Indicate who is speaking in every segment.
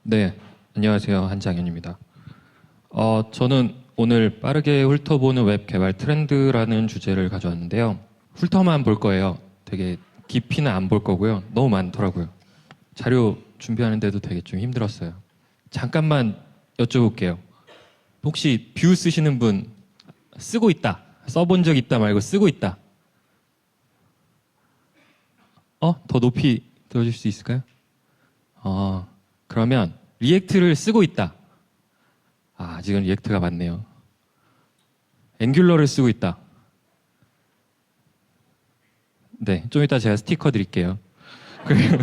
Speaker 1: 네, 안녕하세요. 한장현입니다. 저는 오늘 빠르게 훑어보는 웹 개발 트렌드라는 주제를 가져왔는데요. 훑어만 볼 거예요. 되게 깊이는 안 볼 거고요. 너무 많더라고요. 자료 준비하는데도 되게 좀 힘들었어요. 잠깐만 여쭤볼게요. 혹시 뷰 쓰시는 분 쓰고 있다, 써본 적 있다 말고 쓰고 있다? 더 높이 들어줄 수 있을까요? 그러면 리액트를 쓰고 있다. 아직은 리액트가 맞네요. 앵귤러를 쓰고 있다. 네, 좀 이따 제가 스티커 드릴게요. 그리고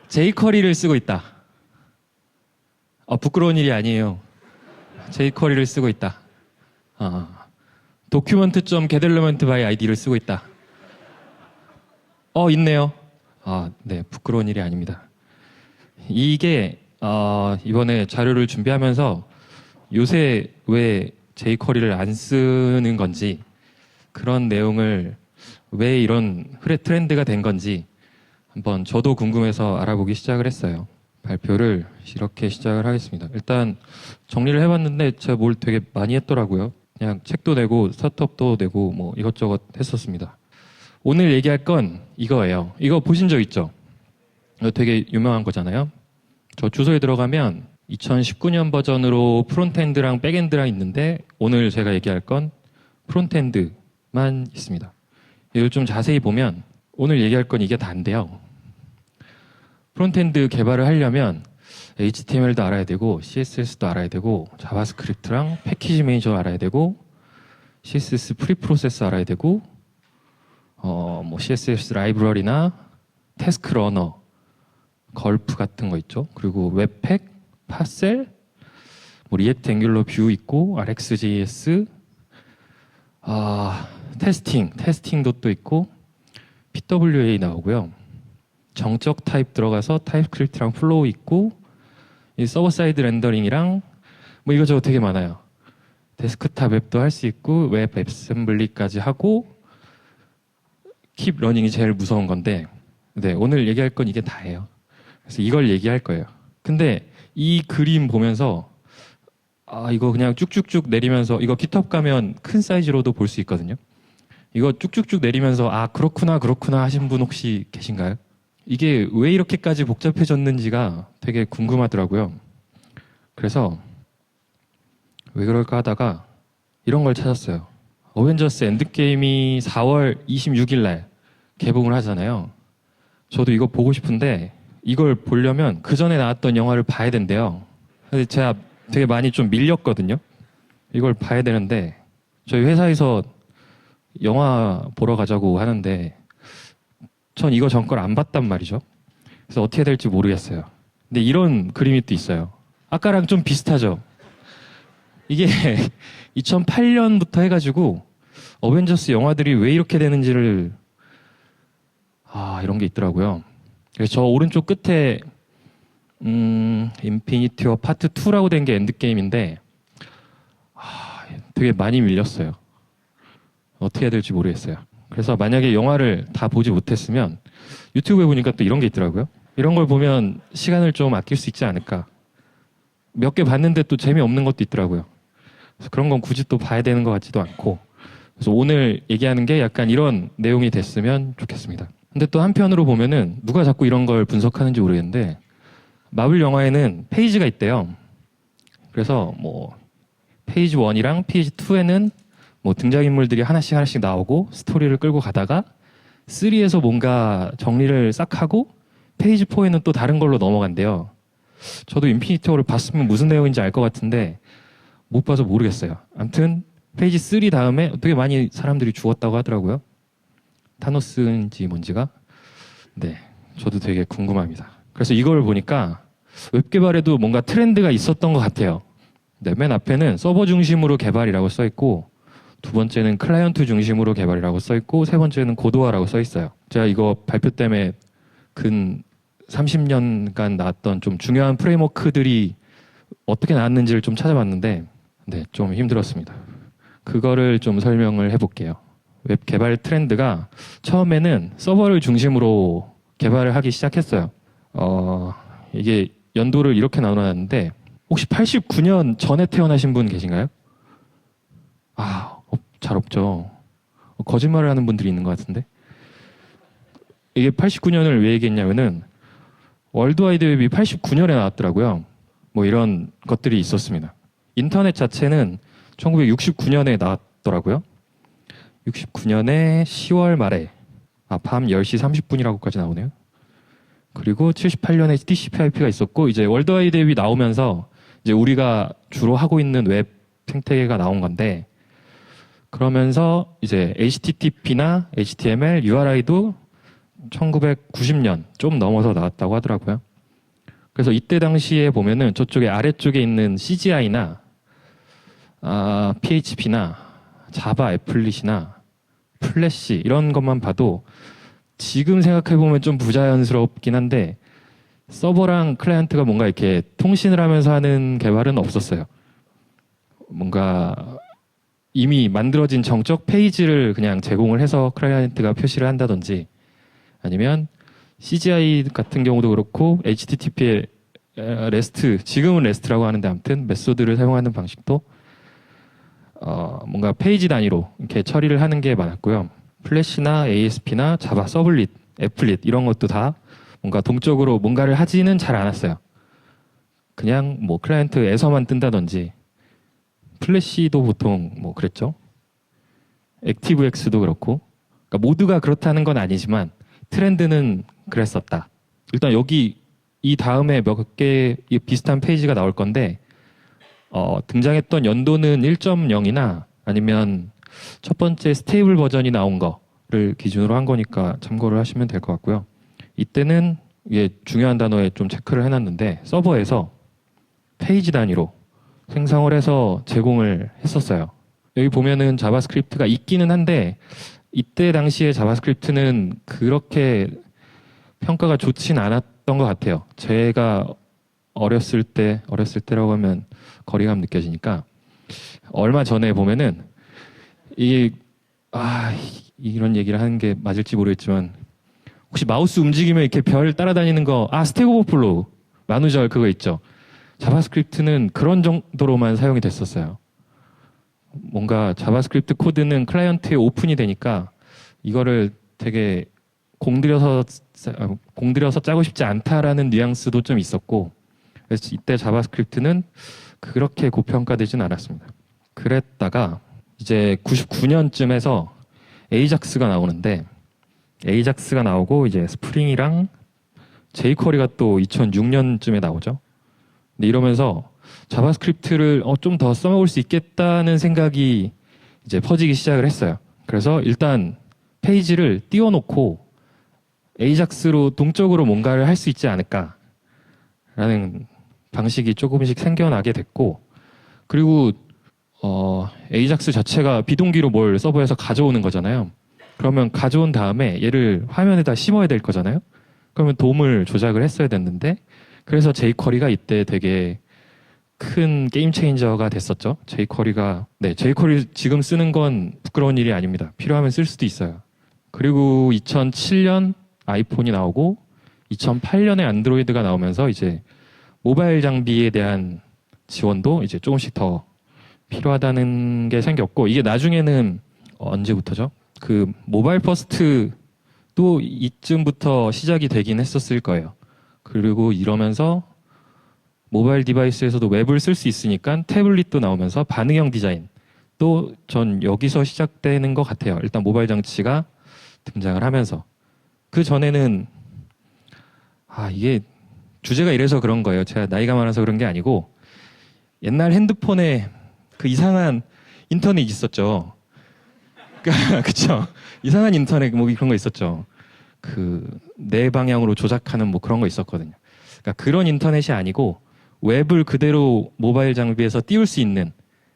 Speaker 1: jQuery를 쓰고 있다. 부끄러운 일이 아니에요. jQuery를 쓰고 있다. document.getElement by id를 쓰고 있다. 있네요. 네, 부끄러운 일이 아닙니다. 이게 이번에 자료를 준비하면서 요새 왜 jQuery를 안 쓰는 건지, 그런 내용을 왜 이런 트렌드가 된 건지 한번 저도 궁금해서 알아보기 시작을 했어요. 발표를 이렇게 시작을 하겠습니다. 일단 정리를 해봤는데 제가 뭘 되게 많이 했더라고요. 그냥 책도 내고 스타트업도 내고 뭐 이것저것 했었습니다. 오늘 얘기할 건 이거예요. 이거 보신 적 있죠? 이거 되게 유명한 거잖아요. 저 주소에 들어가면 2019년 버전으로 프론트엔드랑 백엔드랑 있는데 오늘 제가 얘기할 건 프론트엔드만 있습니다. 이걸 좀 자세히 보면 오늘 얘기할 건 이게 다인데요. 프론트엔드 개발을 하려면 HTML도 알아야 되고 CSS도 알아야 되고 자바스크립트랑 패키지 매니저 알아야 되고 CSS 프리프로세스 알아야 되고 CSS 라이브러리나 태스크 러너, 걸프 같은 거 있죠. 그리고 웹팩, 파셀, 리액트 앵귤러 뷰 있고 RxJS, 테스팅도 또 있고 PWA 나오고요. 정적 타입 들어가서 타입스크립트랑 플로우 있고 이 서버 사이드 렌더링이랑 뭐 이거저거 되게 많아요. 데스크탑 앱도 할 수 있고 웹 어셈블리까지 하고 킵 러닝이 제일 무서운 건데, 네, 오늘 얘기할 건 이게 다예요. 그래서 이걸 얘기할 거예요. 근데 이 그림 보면서 이거 그냥 쭉쭉쭉 내리면서, 이거 깃허브 가면 큰 사이즈로도 볼 수 있거든요. 이거 쭉쭉쭉 내리면서 그렇구나 하신 분 혹시 계신가요? 이게 왜 이렇게까지 복잡해졌는지가 되게 궁금하더라고요. 그래서 왜 그럴까 하다가 이런 걸 찾았어요. 어벤져스 엔드게임이 4월 26일 날 개봉을 하잖아요. 저도 이거 보고 싶은데 이걸 보려면 그 전에 나왔던 영화를 봐야 된대요. 근데 제가 되게 많이 좀 밀렸거든요. 이걸 봐야 되는데 저희 회사에서 영화 보러 가자고 하는데 전 이거 전 걸 안 봤단 말이죠. 그래서 어떻게 될지 모르겠어요. 근데 이런 그림이 또 있어요. 아까랑 좀 비슷하죠. 이게 2008년부터 해가지고 어벤져스 영화들이 왜 이렇게 되는지를 이런 게 있더라고요. 그래서 저 오른쪽 끝에 인피니티 워 파트 2라고 된 게 엔드게임인데 되게 많이 밀렸어요. 어떻게 해야 될지 모르겠어요. 그래서 만약에 영화를 다 보지 못했으면 유튜브에 보니까 또 이런 게 있더라고요. 이런 걸 보면 시간을 좀 아낄 수 있지 않을까. 몇 개 봤는데 또 재미없는 것도 있더라고요. 그래서 그런 건 굳이 또 봐야 되는 것 같지도 않고, 그래서 오늘 얘기하는 게 약간 이런 내용이 됐으면 좋겠습니다. 근데 또 한편으로 보면은 누가 자꾸 이런 걸 분석하는지 모르겠는데 마블 영화에는 페이지가 있대요. 그래서 페이지 1이랑 페이지 2에는 등장인물들이 하나씩 나오고 스토리를 끌고 가다가 3에서 뭔가 정리를 싹 하고 페이지 4에는 또 다른 걸로 넘어간대요. 저도 인피니티 워를 봤으면 무슨 내용인지 알 것 같은데 못 봐서 모르겠어요. 아무튼 페이지 3 다음에 되게 많이 사람들이 죽었다고 하더라고요. 타노스인지 뭔지가. 네, 저도 되게 궁금합니다. 그래서 이걸 보니까 웹 개발에도 뭔가 트렌드가 있었던 것 같아요. 네, 맨 앞에는 서버 중심으로 개발이라고 써 있고, 두 번째는 클라이언트 중심으로 개발이라고 써 있고, 세 번째는 고도화라고 써 있어요. 제가 이거 발표 때문에 근 30년간 나왔던 좀 중요한 프레임워크들이 어떻게 나왔는지를 좀 찾아봤는데 네, 좀 힘들었습니다. 그거를 좀 설명을 해볼게요. 웹 개발 트렌드가 처음에는 서버를 중심으로 개발을 하기 시작했어요. 이게 연도를 이렇게 나눠놨는데 혹시 89년 전에 태어나신 분 계신가요? 잘 없죠. 거짓말을 하는 분들이 있는 것 같은데. 이게 89년을 왜 얘기했냐면은 월드와이드 웹이 89년에 나왔더라고요. 뭐 이런 것들이 있었습니다. 인터넷 자체는 1969년에 나왔더라고요. 69년에 10월 말에 밤 10시 30분이라고까지 나오네요. 그리고 78년에 TCP/IP가 있었고 이제 월드와이드 웹이 나오면서 이제 우리가 주로 하고 있는 웹 생태계가 나온 건데 그러면서 이제 HTTP나 HTML, URI도 1990년 좀 넘어서 나왔다고 하더라고요. 그래서 이때 당시에 보면은 저쪽에 아래쪽에 있는 CGI나 PHP나 자바 애플릿이나 플래시 이런 것만 봐도 지금 생각해보면 좀 부자연스럽긴 한데 서버랑 클라이언트가 뭔가 이렇게 통신을 하면서 하는 개발은 없었어요. 뭔가 이미 만들어진 정적 페이지를 그냥 제공을 해서 클라이언트가 표시를 한다든지 아니면 CGI 같은 경우도 그렇고 HTTP의 REST, 지금은 REST라고 하는데 아무튼 메소드를 사용하는 방식도 뭔가 페이지 단위로 이렇게 처리를 하는 게 많았고요. 플래시나 ASP나 자바 서블릿, 애플릿 이런 것도 다 뭔가 동적으로 뭔가를 하지는 잘 않았어요. 그냥 뭐 클라이언트에서만 뜬다든지 플래시도 보통 뭐 그랬죠. 액티브엑스도 그렇고 그러니까 모두가 그렇다는 건 아니지만 트렌드는 그랬었다. 일단 여기 이 다음에 몇 개 비슷한 페이지가 나올 건데 등장했던 연도는 1.0이나 아니면 첫 번째 스테이블 버전이 나온 거를 기준으로 한 거니까 참고를 하시면 될 것 같고요. 이때는 이게 중요한 단어에 좀 체크를 해놨는데 서버에서 페이지 단위로 생성을 해서 제공을 했었어요. 여기 보면은 자바스크립트가 있기는 한데 이때 당시에 자바스크립트는 그렇게 평가가 좋진 않았던 것 같아요. 제가 어렸을 때라고 하면 거리감 느껴지니까 얼마 전에 보면은 이게 이런 얘기를 하는 게 맞을지 모르겠지만 혹시 마우스 움직이면 이렇게 별 따라다니는 거 스택 오버플로우 만우절 그거 있죠. 자바스크립트는 그런 정도로만 사용이 됐었어요. 뭔가 자바스크립트 코드는 클라이언트에 오픈이 되니까 이거를 되게 공들여서 짜고 싶지 않다라는 뉘앙스도 좀 있었고 그래서 이때 자바스크립트는 그렇게 고평가되진 않았습니다. 그랬다가 이제 99년쯤에서 에이작스가 나오는데 에이작스가 나오고 이제 스프링이랑 jQuery가 또 2006년쯤에 나오죠. 근데 이러면서 자바스크립트를 좀 더 써먹을 수 있겠다는 생각이 이제 퍼지기 시작을 했어요. 그래서 일단 페이지를 띄워놓고 에이작스로 동적으로 뭔가를 할 수 있지 않을까라는 방식이 조금씩 생겨나게 됐고 그리고 에이작스 자체가 비동기로 뭘 서버에서 가져오는 거잖아요. 그러면 가져온 다음에 얘를 화면에다 심어야 될 거잖아요. 그러면 돔을 조작을 했어야 됐는데 그래서 jQuery가 이때 되게 큰 게임 체인저가 됐었죠. jQuery 지금 쓰는 건 부끄러운 일이 아닙니다. 필요하면 쓸 수도 있어요. 그리고 2007년 아이폰이 나오고 2008년에 안드로이드가 나오면서 이제 모바일 장비에 대한 지원도 이제 조금씩 더 필요하다는 게 생겼고 이게 나중에는 언제부터죠? 그 모바일 퍼스트도 이쯤부터 시작이 되긴 했었을 거예요. 그리고 이러면서 모바일 디바이스에서도 웹을 쓸 수 있으니까 태블릿도 나오면서 반응형 디자인 또 전 여기서 시작되는 것 같아요. 일단 모바일 장치가 등장을 하면서 그 전에는 이게 주제가 이래서 그런 거예요. 제가 나이가 많아서 그런 게 아니고 옛날 핸드폰에 그 이상한 인터넷 있었죠. 그쵸? 이상한 인터넷 뭐 그런 거 있었죠. 그 내 방향으로 조작하는 뭐 그런 거 있었거든요. 그러니까 그런 인터넷이 아니고 웹을 그대로 모바일 장비에서 띄울 수 있는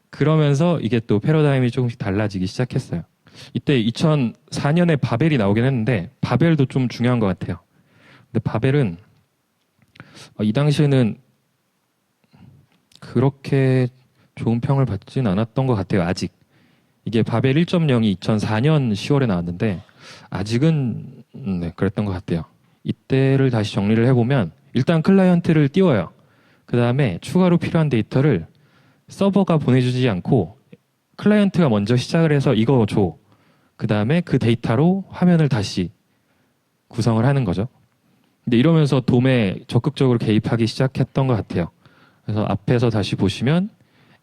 Speaker 1: 그러면서 이게 또 패러다임이 조금씩 달라지기 시작했어요. 이때 2004년에 바벨이 나오긴 했는데 바벨도 좀 중요한 것 같아요. 근데 바벨은 이 당시에는 그렇게 좋은 평을 받진 않았던 것 같아요. 아직. 이게 바벨 1.0이 2004년 10월에 나왔는데 아직은 네, 그랬던 것 같아요. 이때를 다시 정리를 해보면 일단 클라이언트를 띄워요. 그 다음에 추가로 필요한 데이터를 서버가 보내주지 않고 클라이언트가 먼저 시작을 해서 이거 줘. 그 다음에 그 데이터로 화면을 다시 구성을 하는 거죠. 근데 이러면서 돔에 적극적으로 개입하기 시작했던 것 같아요. 그래서 앞에서 다시 보시면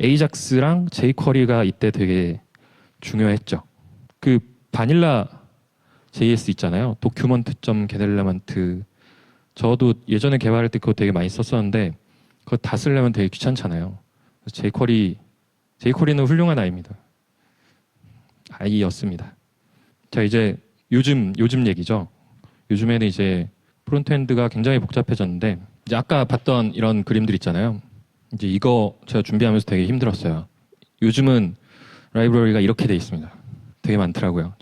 Speaker 1: 에이작스랑 jQuery가 이때 되게 중요했죠. 그 바닐라 JS 있잖아요. document.getElement. 저도 예전에 개발할 때 그거 되게 많이 썼었는데 그거 다 쓰려면 되게 귀찮잖아요. jQuery는 훌륭한 아이입니다. 아이였습니다. 자, 이제 요즘 얘기죠. 요즘에는 이제 프론트엔드가 굉장히 복잡해졌는데 이제 아까 봤던 이런 그림들 있잖아요. 이제 이거 제가 준비하면서 되게 힘들었어요. 요즘은 라이브러리가 이렇게 돼 있습니다. 되게 많더라고요.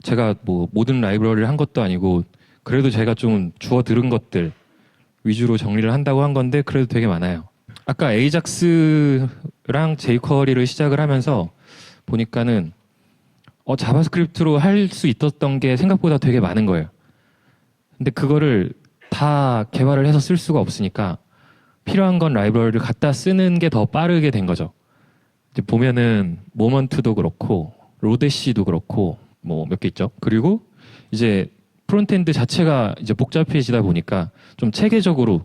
Speaker 1: 제가 뭐 모든 라이브러리를 한 것도 아니고 그래도 제가 좀 주워 들은 것들 위주로 정리를 한다고 한 건데 그래도 되게 많아요. 아까 에이작스랑 jQuery를 시작을 하면서 보니까는 자바스크립트로 할 수 있었던 게 생각보다 되게 많은 거예요. 근데 그거를 다 개발을 해서 쓸 수가 없으니까 필요한 건 라이브러리를 갖다 쓰는 게 더 빠르게 된 거죠. 이제 보면은 모먼트도 그렇고 로데시도 그렇고 뭐 몇 개 있죠. 그리고 이제 프론트엔드 자체가 이제 복잡해지다 보니까 좀 체계적으로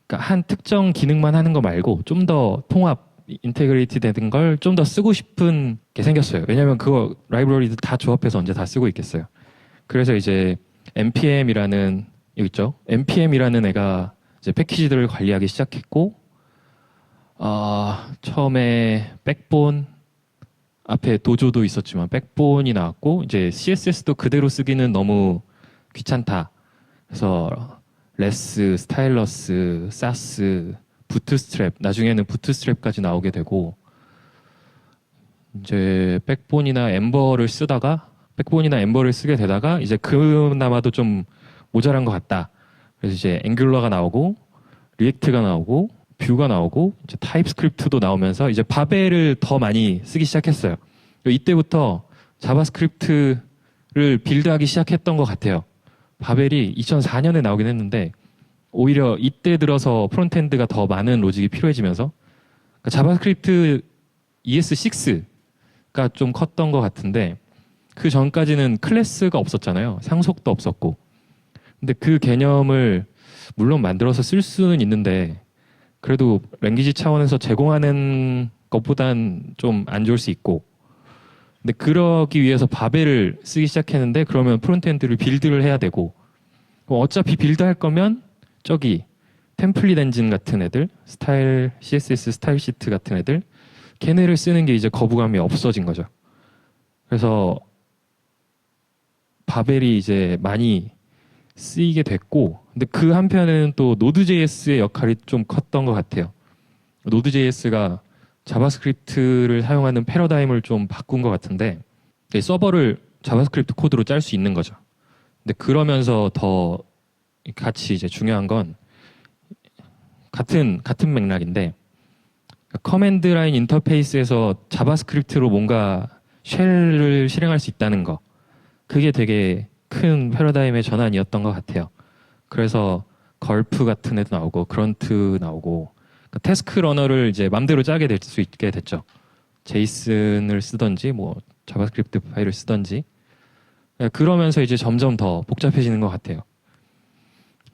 Speaker 1: 그러니까 한 특정 기능만 하는 거 말고 좀 더 통합 인테그레이트 되는 걸 좀 더 쓰고 싶은 게 생겼어요. 왜냐하면 그거 라이브러리도 다 조합해서 언제 다 쓰고 있겠어요. 그래서 이제 npm이라는 여기 있죠. npm이라는 애가 이제 패키지들을 관리하기 시작했고 처음에 백본 앞에 도조도 있었지만 백본이 나왔고 이제 CSS도 그대로 쓰기는 너무 귀찮다. 그래서 레스, 스타일러스, 사스, 부트스트랩 나중에는 부트스트랩까지 나오게 되고 이제 백본이나 엠버를 쓰게 되다가 이제 그나마도 좀 모자란 것 같다. 그래서 이제 앵귤러가 나오고 리액트가 나오고 뷰가 나오고 이제 타입스크립트도 나오면서 이제 바벨을 더 많이 쓰기 시작했어요. 이때부터 자바스크립트를 빌드하기 시작했던 것 같아요. 바벨이 2004년에 나오긴 했는데 오히려 이때 들어서 프론트엔드가 더 많은 로직이 필요해지면서 그러니까 자바스크립트 ES6가 좀 컸던 것 같은데 그 전까지는 클래스가 없었잖아요. 상속도 없었고. 근데 그 개념을 물론 만들어서 쓸 수는 있는데 그래도 랭귀지 차원에서 제공하는 것보단 좀 안 좋을 수 있고 근데 그러기 위해서 바벨을 쓰기 시작했는데 그러면 프론트엔드를 빌드를 해야 되고 어차피 빌드할 거면 저기 템플릿 엔진 같은 애들 스타일 CSS 스타일 시트 같은 애들 걔네를 쓰는 게 이제 거부감이 없어진 거죠. 그래서 바벨이 이제 많이 쓰이게 됐고 근데 그 한편에는 또 노드.js의 역할이 좀 컸던 것 같아요. 노드.js가 자바스크립트를 사용하는 패러다임을 좀 바꾼 것 같은데 서버를 자바스크립트 코드로 짤 수 있는 거죠. 근데 그러면서 더 같이 이제 중요한 건 같은 맥락인데 커맨드 라인 인터페이스에서 자바스크립트로 뭔가 쉘을 실행할 수 있다는 거 그게 되게 큰 패러다임의 전환이었던 것 같아요. 그래서 걸프 같은 애도 나오고 그런트 나오고 그러니까 태스크 러너를 이제 맘대로 짜게 될 수 있게 됐죠. 제이슨을 쓰던지 뭐 자바스크립트 파일을 쓰던지 그러면서 이제 점점 더 복잡해지는 것 같아요.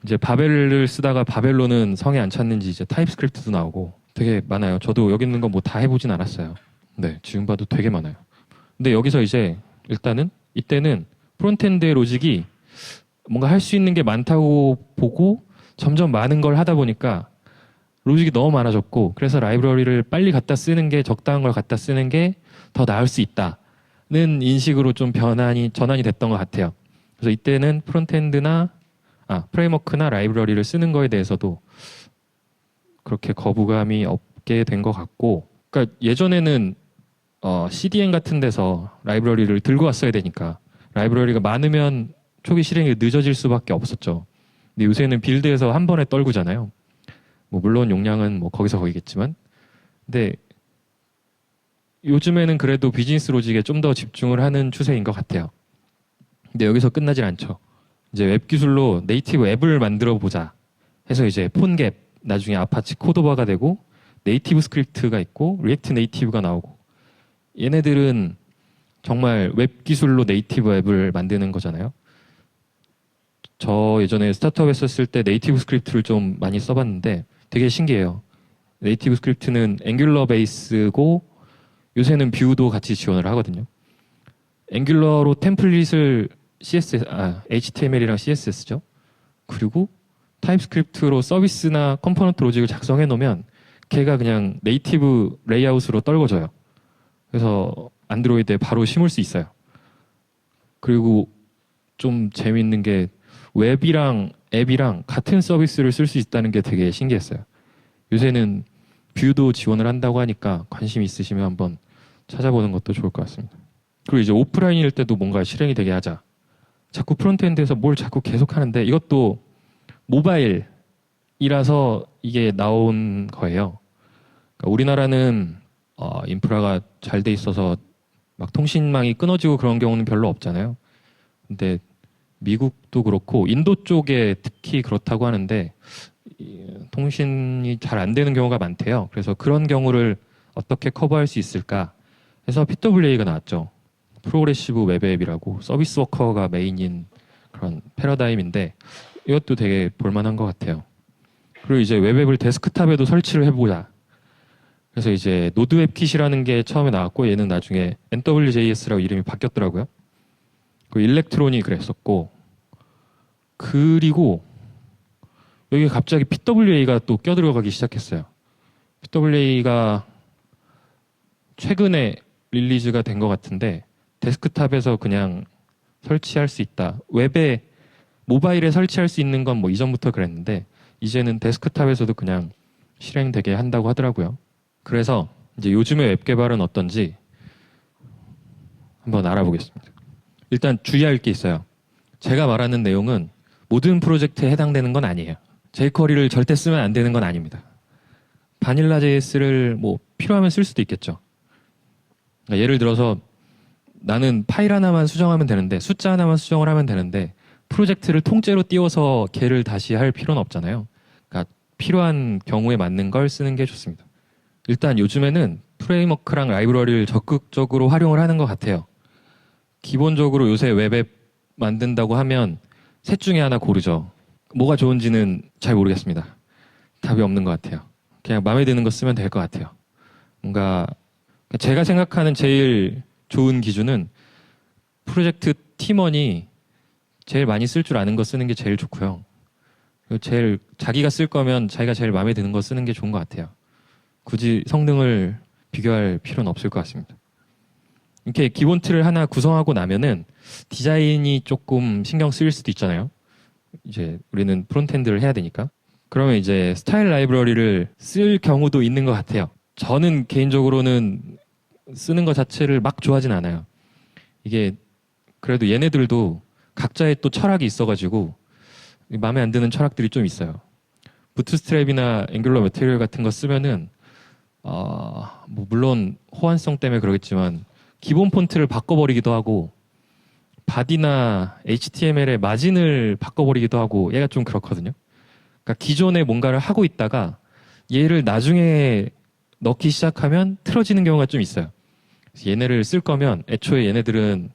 Speaker 1: 이제 바벨을 쓰다가 바벨로는 성에 안 찼는지 이제 타입스크립트도 나오고 되게 많아요. 저도 여기 있는 거 뭐 다 해보진 않았어요. 네, 지금 봐도 되게 많아요. 근데 여기서 이제 일단은 이때는 프론트엔드의 로직이 뭔가 할 수 있는 게 많다고 보고 점점 많은 걸 하다 보니까 로직이 너무 많아졌고 그래서 라이브러리를 빨리 갖다 쓰는 게 적당한 걸 갖다 쓰는 게 더 나을 수 있다는 인식으로 좀 전환이 됐던 것 같아요. 그래서 이때는 프레임워크나 라이브러리를 쓰는 거에 대해서도 그렇게 거부감이 없게 된 것 같고 그러니까 예전에는 CDN 같은 데서 라이브러리를 들고 왔어야 되니까 라이브러리가 많으면 초기 실행이 늦어질 수밖에 없었죠. 근데 요새는 빌드에서 한 번에 떨구잖아요. 뭐 물론 용량은 뭐 거기서 거기겠지만 근데 요즘에는 그래도 비즈니스 로직에 좀 더 집중을 하는 추세인 것 같아요. 근데 여기서 끝나질 않죠. 이제 웹 기술로 네이티브 앱을 만들어 보자 해서 이제 폰갭, 나중에 아파치 코도바가 되고 네이티브 스크립트가 있고 리액트 네이티브가 나오고, 얘네들은 정말 웹 기술로 네이티브 앱을 만드는 거잖아요. 저 예전에 스타트업 했었을 때 네이티브 스크립트를 좀 많이 써봤는데 되게 신기해요. 네이티브 스크립트는 앵귤러 베이스고 요새는 뷰도 같이 지원을 하거든요. 앵귤러로 템플릿을 HTML이랑 CSS죠. 그리고 타입스크립트로 서비스나 컴포넌트 로직을 작성해 놓으면 걔가 그냥 네이티브 레이아웃으로 떨궈져요. 그래서 안드로이드에 바로 심을 수 있어요. 그리고 좀 재밌는 게 웹이랑 앱이랑 같은 서비스를 쓸 수 있다는 게 되게 신기했어요. 요새는 뷰도 지원을 한다고 하니까 관심 있으시면 한번 찾아보는 것도 좋을 것 같습니다. 그리고 이제 오프라인일 때도 뭔가 실행이 되게 하자. 자꾸 프론트엔드에서 뭘 자꾸 계속 하는데 이것도 모바일이라서 이게 나온 거예요. 그러니까 우리나라는 인프라가 잘 돼 있어서 막 통신망이 끊어지고 그런 경우는 별로 없잖아요. 근데 미국도 그렇고 인도 쪽에 특히 그렇다고 하는데 통신이 잘 안 되는 경우가 많대요. 그래서 그런 경우를 어떻게 커버할 수 있을까 해서 PWA가 나왔죠. 프로그레시브 웹 앱이라고, 서비스 워커가 메인인 그런 패러다임인데 이것도 되게 볼만한 것 같아요. 그리고 이제 웹 앱을 데스크탑에도 설치를 해보자. 그래서 이제 노드 웹킷이라는 게 처음에 나왔고 얘는 나중에 NWJS라고 이름이 바뀌었더라고요. 그 일렉트론이 그랬었고, 그리고 여기 갑자기 PWA가 또 껴들어가기 시작했어요. PWA가 최근에 릴리즈가 된 것 같은데 데스크탑에서 그냥 설치할 수 있다. 웹에 모바일에 설치할 수 있는 건 뭐 이전부터 그랬는데 이제는 데스크탑에서도 그냥 실행되게 한다고 하더라고요. 그래서 이제 요즘의 웹 개발은 어떤지 한번 알아보겠습니다. 일단 주의할 게 있어요. 제가 말하는 내용은 모든 프로젝트에 해당되는 건 아니에요. jQuery를 절대 쓰면 안 되는 건 아닙니다. 바닐라 JS를 뭐 필요하면 쓸 수도 있겠죠. 그러니까 예를 들어서 나는 파일 하나만 수정하면 되는데, 숫자 하나만 수정을 하면 되는데 프로젝트를 통째로 띄워서 걔를 다시 할 필요는 없잖아요. 그러니까 필요한 경우에 맞는 걸 쓰는 게 좋습니다. 일단 요즘에는 프레임워크랑 라이브러리를 적극적으로 활용을 하는 것 같아요. 기본적으로 요새 웹앱 만든다고 하면 셋 중에 하나 고르죠. 뭐가 좋은지는 잘 모르겠습니다. 답이 없는 것 같아요. 그냥 마음에 드는 거 쓰면 될 것 같아요. 뭔가 제가 생각하는 제일 좋은 기준은 프로젝트 팀원이 제일 많이 쓸 줄 아는 거 쓰는 게 제일 좋고요. 그리고 제일 자기가 쓸 거면 자기가 제일 마음에 드는 거 쓰는 게 좋은 것 같아요. 굳이 성능을 비교할 필요는 없을 것 같습니다. 이렇게 기본 틀을 하나 구성하고 나면은 디자인이 조금 신경 쓰일 수도 있잖아요. 이제 우리는 프론트엔드를 해야 되니까. 그러면 이제 스타일 라이브러리를 쓸 경우도 있는 것 같아요. 저는 개인적으로는 쓰는 것 자체를 막 좋아하진 않아요. 이게 그래도 얘네들도 각자의 또 철학이 있어가지고 마음에 안 드는 철학들이 좀 있어요. 부트스트랩이나 앵귤러 매트리얼 같은 거 쓰면은 뭐 물론 호환성 때문에 그러겠지만 기본 폰트를 바꿔버리기도 하고 바디나 HTML의 마진을 바꿔버리기도 하고 얘가 좀 그렇거든요. 그러니까 기존에 뭔가를 하고 있다가 얘를 나중에 넣기 시작하면 틀어지는 경우가 좀 있어요. 그래서 얘네를 쓸 거면 애초에 얘네들은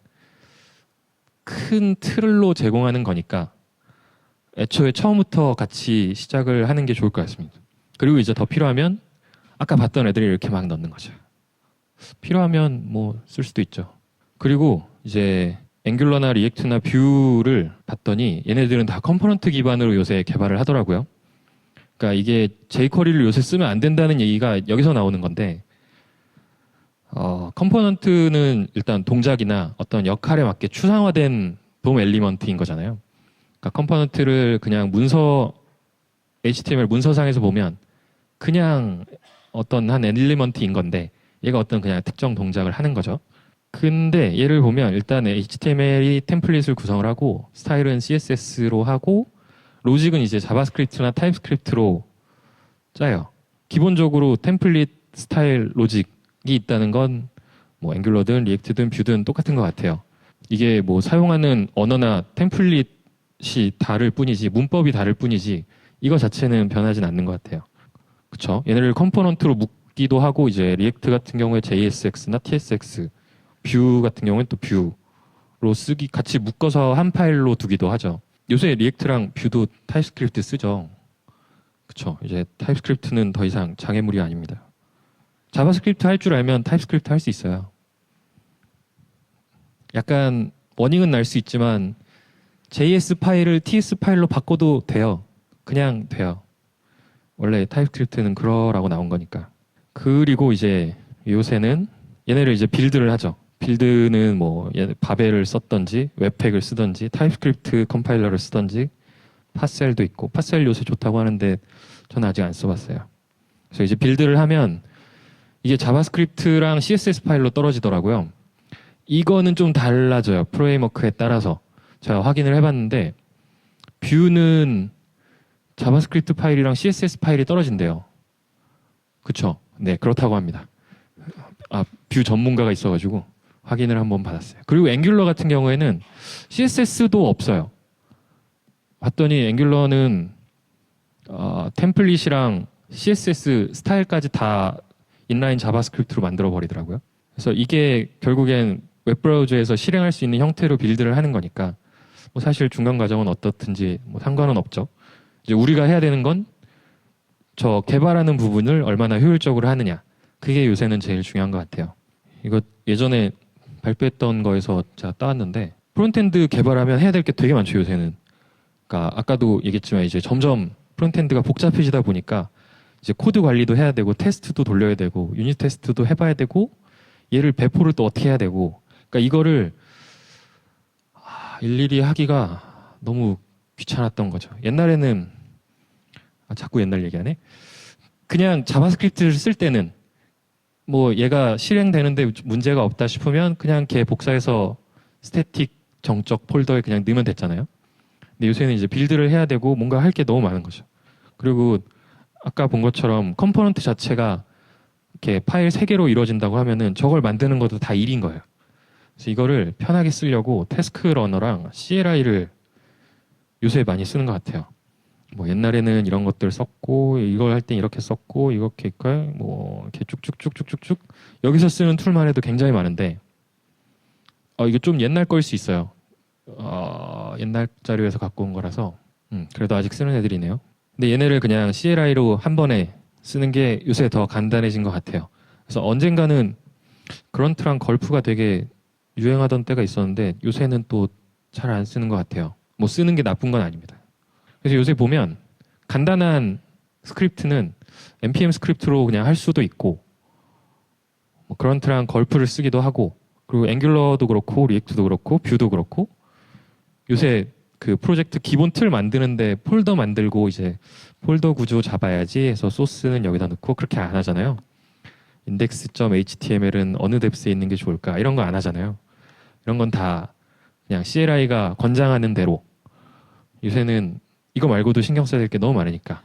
Speaker 1: 큰 틀로 제공하는 거니까 애초에 처음부터 같이 시작을 하는 게 좋을 것 같습니다. 그리고 이제 더 필요하면 아까 봤던 애들이 이렇게 막 넣는 거죠. 필요하면 뭐 쓸 수도 있죠. 그리고 이제 앵귤러나 리액트나 뷰를 봤더니 얘네들은 다 컴포넌트 기반으로 요새 개발을 하더라고요. 그러니까 이게 jQuery를 요새 쓰면 안 된다는 얘기가 여기서 나오는 건데, 컴포넌트는 일단 동작이나 어떤 역할에 맞게 추상화된 돔 엘리먼트인 거잖아요. 그러니까 컴포넌트를 그냥 문서 HTML 문서상에서 보면 그냥 어떤 한 엘리먼트인 건데 얘가 어떤 그냥 특정 동작을 하는 거죠. 근데 얘를 보면 일단 HTML이 템플릿을 구성을 하고 스타일은 CSS로 하고 로직은 이제 자바스크립트나 타입스크립트로 짜요. 기본적으로 템플릿 스타일 로직이 있다는 건 뭐 앵귤러든 리액트든 뷰든 똑같은 것 같아요. 이게 뭐 사용하는 언어나 템플릿이 다를 뿐이지 문법이 다를 뿐이지 이거 자체는 변하진 않는 것 같아요. 그쵸? 얘네를 컴포넌트로 묶기도 하고 이제 리액트 같은 경우에 JSX나 TSX, 뷰 같은 경우는 또 뷰로 쓰기 같이 묶어서 한 파일로 두기도 하죠. 요새 리액트랑 뷰도 타입스크립트 쓰죠. 그쵸? 이제 타입스크립트는 더 이상 장애물이 아닙니다. 자바스크립트 할 줄 알면 타입스크립트 할 수 있어요. 약간 워닝은 날 수 있지만 JS 파일을 TS 파일로 바꿔도 돼요. 그냥 돼요. 원래 타입스크립트는 그러라고 나온 거니까. 그리고 이제 요새는 얘네를 이제 빌드를 하죠. 빌드는 뭐 바벨을 썼던지 웹팩을 쓰던지 타입스크립트 컴파일러를 쓰던지 파셀도 있고 파셀 요새 좋다고 하는데 저는 아직 안 써봤어요. 그래서 이제 빌드를 하면 이게 자바스크립트랑 CSS 파일로 떨어지더라고요. 이거는 좀 달라져요. 프레임워크에 따라서. 제가 확인을 해봤는데 뷰는 자바스크립트 파일이랑 CSS 파일이 떨어진대요. 그쵸? 네, 그렇다고 합니다. 뷰 전문가가 있어가지고 확인을 한번 받았어요. 그리고 앵귤러 같은 경우에는 CSS도 없어요. 봤더니 앵귤러는 템플릿이랑 CSS 스타일까지 다 인라인 자바스크립트로 만들어 버리더라고요. 그래서 이게 결국엔 웹브라우저에서 실행할 수 있는 형태로 빌드를 하는 거니까 뭐 사실 중간 과정은 어떻든지 뭐 상관은 없죠. 이제 우리가 해야 되는 건 저 개발하는 부분을 얼마나 효율적으로 하느냐. 그게 요새는 제일 중요한 것 같아요. 이거 예전에 발표했던 거에서 제가 따왔는데 프론트엔드 개발하면 해야 될 게 되게 많죠, 요새는. 그러니까 아까도 얘기했지만 이제 점점 프론트엔드가 복잡해지다 보니까 이제 코드 관리도 해야 되고 테스트도 돌려야 되고 유닛 테스트도 해봐야 되고 얘를 배포를 또 어떻게 해야 되고 그러니까 이거를 일일이 하기가 너무 귀찮았던 거죠. 옛날에는 자꾸 옛날 얘기하네. 그냥 자바스크립트를 쓸 때는 뭐 얘가 실행되는데 문제가 없다 싶으면 그냥 걔 복사해서 스태틱 정적 폴더에 그냥 넣으면 됐잖아요. 근데 요새는 이제 빌드를 해야 되고 뭔가 할 게 너무 많은 거죠. 그리고 아까 본 것처럼 컴포넌트 자체가 이렇게 파일 3개로 이루어진다고 하면은 저걸 만드는 것도 다 일인 거예요. 그래서 이거를 편하게 쓰려고 태스크 러너랑 CLI를 요새 많이 쓰는 것 같아요. 뭐 옛날에는 이런 것들 썼고 이걸 할 땐 이렇게 썼고 이렇게 뭐 이렇게 쭉쭉쭉쭉쭉쭉 여기서 쓰는 툴만 해도 굉장히 많은데 이거 좀 옛날 거일 수 있어요. 옛날 자료에서 갖고 온 거라서 그래도 아직 쓰는 애들이네요. 근데 얘네를 그냥 CLI로 한 번에 쓰는 게 요새 더 간단해진 것 같아요. 그래서 언젠가는 그런트랑 걸프가 되게 유행하던 때가 있었는데 요새는 또 잘 안 쓰는 것 같아요. 뭐 쓰는 게 나쁜 건 아닙니다. 그래서 요새 보면 간단한 스크립트는 npm 스크립트로 그냥 할 수도 있고 뭐 그런트랑 걸프를 쓰기도 하고 그리고 앵귤러도 그렇고 리액트도 그렇고 뷰도 그렇고 요새 그 프로젝트 기본 틀 만드는데 폴더 만들고 이제 폴더 구조 잡아야지 해서 소스는 여기다 넣고 그렇게 안 하잖아요. index.html은 어느 뎁스에 있는 게 좋을까 이런 거 안 하잖아요. 이런 건 다 그냥 CLI가 권장하는 대로 요새는 이거 말고도 신경 써야 될 게 너무 많으니까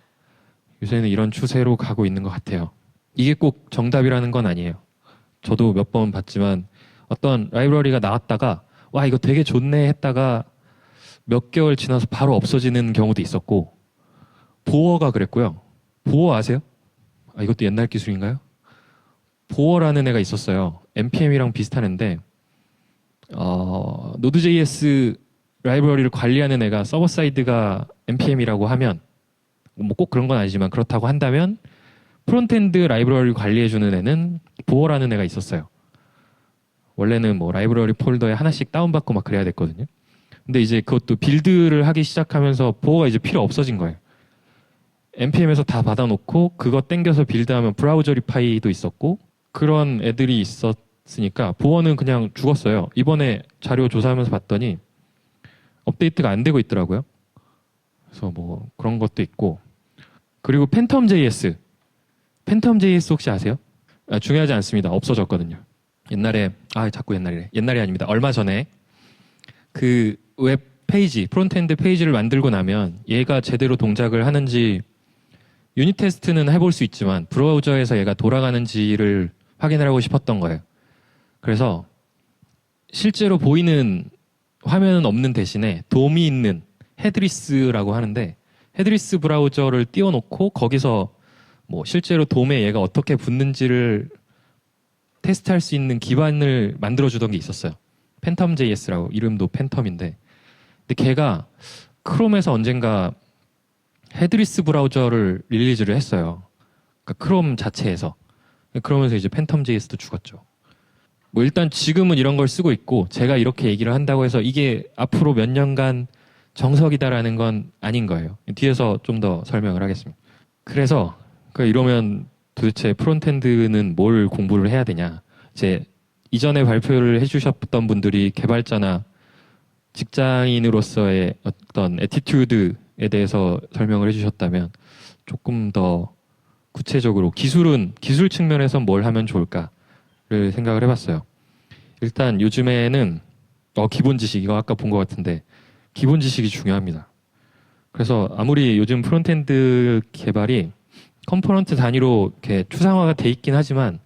Speaker 1: 요새는 이런 추세로 가고 있는 것 같아요. 이게 꼭 정답이라는 건 아니에요. 저도 몇 번 봤지만 어떤 라이브러리가 나왔다가 와 이거 되게 좋네 했다가 몇 개월 지나서 바로 없어지는 경우도 있었고 보어가 그랬고요. 보어 아세요? 이것도 옛날 기술인가요? 보어라는 애가 있었어요. npm이랑 비슷한 애인데 Node.js 라이브러리를 관리하는 애가 서버 사이드가 npm이라고 하면 뭐 꼭 그런 건 아니지만 그렇다고 한다면 프론트엔드 라이브러리를 관리해주는 애는 보어라는 애가 있었어요. 원래는 뭐 라이브러리 폴더에 하나씩 다운받고 막 그래야 됐거든요. 근데 이제 그것도 빌드를 하기 시작하면서 보어가 이제 필요 없어진 거예요. npm에서 다 받아놓고 그거 땡겨서 빌드하면 브라우저 리파이도 있었고 그런 애들이 있었으니까 보어는 그냥 죽었어요. 이번에 자료 조사하면서 봤더니 업데이트가 안 되고 있더라고요. 그래서 뭐 그런 것도 있고 그리고 팬텀.js 혹시 아세요? 중요하지 않습니다. 없어졌거든요. 옛날에 자꾸 옛날이 아닙니다. 얼마 전에 그 웹 페이지 프론트엔드 페이지를 만들고 나면 얘가 제대로 동작을 하는지 유닛 테스트는 해볼 수 있지만 브라우저에서 얘가 돌아가는지를 확인을 하고 싶었던 거예요. 그래서 실제로 보이는 화면은 없는 대신에 돔이 있는 헤드리스라고 하는데 헤드리스 브라우저를 띄워놓고 거기서 뭐 실제로 돔에 얘가 어떻게 붙는지를 테스트할 수 있는 기반을 만들어주던 게 있었어요. 팬텀 JS라고 이름도 팬텀인데 근데 걔가 크롬에서 언젠가 헤드리스 브라우저를 릴리즈를 했어요. 그러니까 크롬 자체에서. 그러면서 이제 팬텀 JS도 죽었죠. 뭐 일단 지금은 이런 걸 쓰고 있고 제가 이렇게 얘기를 한다고 해서 이게 앞으로 몇 년간 정석이다라는 건 아닌 거예요. 뒤에서 좀 더 설명을 하겠습니다. 그래서 이러면 도대체 프론트엔드는 뭘 공부를 해야 되냐. 이제 이전에 발표를 해주셨던 분들이 개발자나 직장인으로서의 어떤 애티튜드에 대해서 설명을 해주셨다면 조금 더 구체적으로 기술 측면에서 뭘 하면 좋을까를 생각을 해봤어요. 일단 요즘에는 기본 지식 이거 아까 본 것 같은데 기본 지식이 중요합니다. 그래서 아무리 요즘 프론트엔드 개발이 컴포넌트 단위로 이렇게 추상화가 돼 있긴 하지만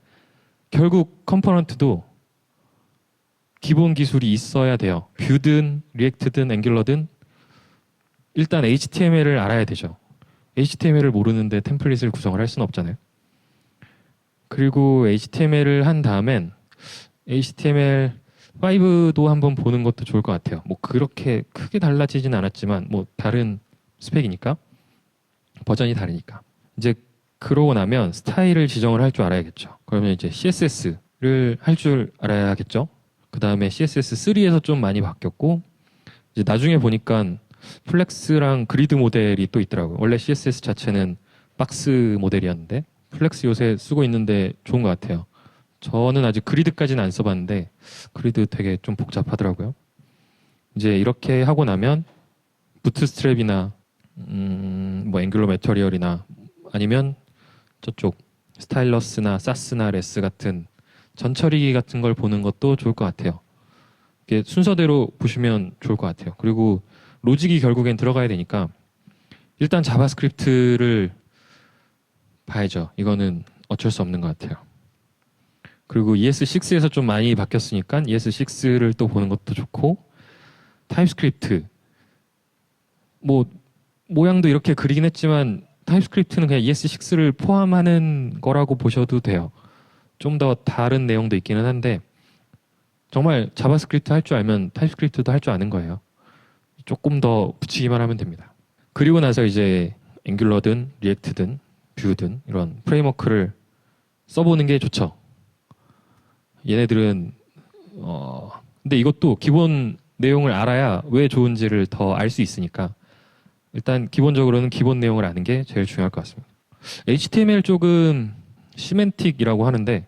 Speaker 1: 결국 컴포넌트도 기본 기술이 있어야 돼요. 뷰든 리액트든 앵귤러든 일단 HTML을 알아야 되죠. HTML을 모르는데 템플릿을 구성을 할 수는 없잖아요. 그리고 HTML을 한 다음엔 HTML5도 한번 보는 것도 좋을 것 같아요. 뭐 그렇게 크게 달라지진 않았지만 뭐 다른 스펙이니까 버전이 다르니까 이제 그러고 나면 스타일을 지정을 할 줄 알아야겠죠. 그러면 이제 CSS를 할 줄 알아야겠죠. 그 다음에 CSS3에서 좀 많이 바뀌었고 이제 나중에 보니까 플렉스랑 그리드 모델이 또 있더라고요. 원래 CSS 자체는 박스 모델이었는데 플렉스 요새 쓰고 있는데 좋은 것 같아요. 저는 아직 그리드까지는 안 써봤는데 그리드 되게 좀 복잡하더라고요. 이제 이렇게 하고 나면 부트스트랩이나 뭐 앵귤러 매터리얼이나 아니면 저쪽 스타일러스나 사스나 레스 같은 전처리기 같은 걸 보는 것도 좋을 것 같아요. 이게 순서대로 보시면 좋을 것 같아요. 그리고 로직이 결국엔 들어가야 되니까 일단 자바스크립트를 봐야죠. 이거는 어쩔 수 없는 것 같아요. 그리고 ES6에서 좀 많이 바뀌었으니까 ES6를 또 보는 것도 좋고 타입스크립트 뭐 모양도 이렇게 그리긴 했지만 타입스크립트는 그냥 ES6를 포함하는 거라고 보셔도 돼요. 좀 더 다른 내용도 있기는 한데 정말 자바스크립트 할 줄 알면 타입스크립트도 할 줄 아는 거예요. 조금 더 붙이기만 하면 됩니다. 그리고 나서 이제 앵귤러든 리액트든 뷰든 이런 프레임워크를 써보는 게 좋죠. 얘네들은 근데 이것도 기본 내용을 알아야 왜 좋은지를 더 알 수 있으니까 일단 기본적으로는 기본 내용을 아는 게 제일 중요할 것 같습니다. HTML 쪽은 시멘틱이라고 하는데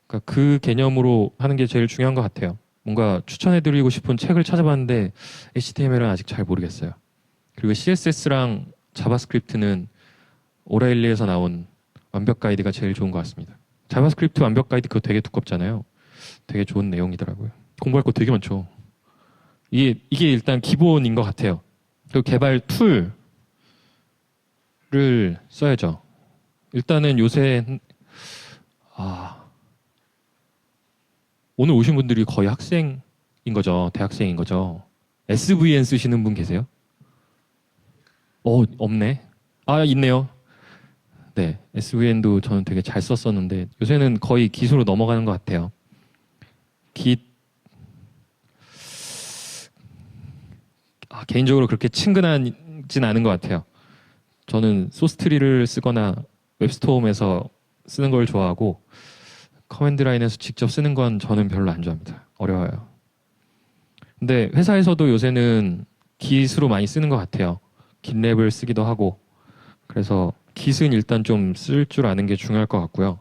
Speaker 1: 그러니까 그 개념으로 하는 게 제일 중요한 것 같아요. 뭔가 추천해드리고 싶은 책을 찾아봤는데 HTML은 아직 잘 모르겠어요. 그리고 CSS랑 자바스크립트는 오라일리에서 나온 완벽 가이드가 제일 좋은 것 같습니다. 자바스크립트 완벽 가이드 그거 되게 두껍잖아요. 되게 좋은 내용이더라고요. 공부할 거 되게 많죠. 이게 일단 기본인 것 같아요. 그리고 개발 툴을 써야죠. 일단은 요새 오늘 오신 분들이 거의 학생인 거죠. 대학생인 거죠. SVN 쓰시는 분 계세요? 없네. 있네요. 네, SVN도 저는 되게 잘 썼었는데 요새는 거의 기수로 넘어가는 것 같아요. 개인적으로 그렇게 친근하진 않은 것 같아요. 저는 소스트리를 쓰거나 웹스토어에서 쓰는 걸 좋아하고 커맨드 라인에서 직접 쓰는 건 저는 별로 안 좋아합니다. 어려워요. 근데 회사에서도 요새는 Git으로 많이 쓰는 것 같아요. GitLab을 쓰기도 하고. 그래서 Git은 일단 좀 쓸 줄 아는 게 중요할 것 같고요.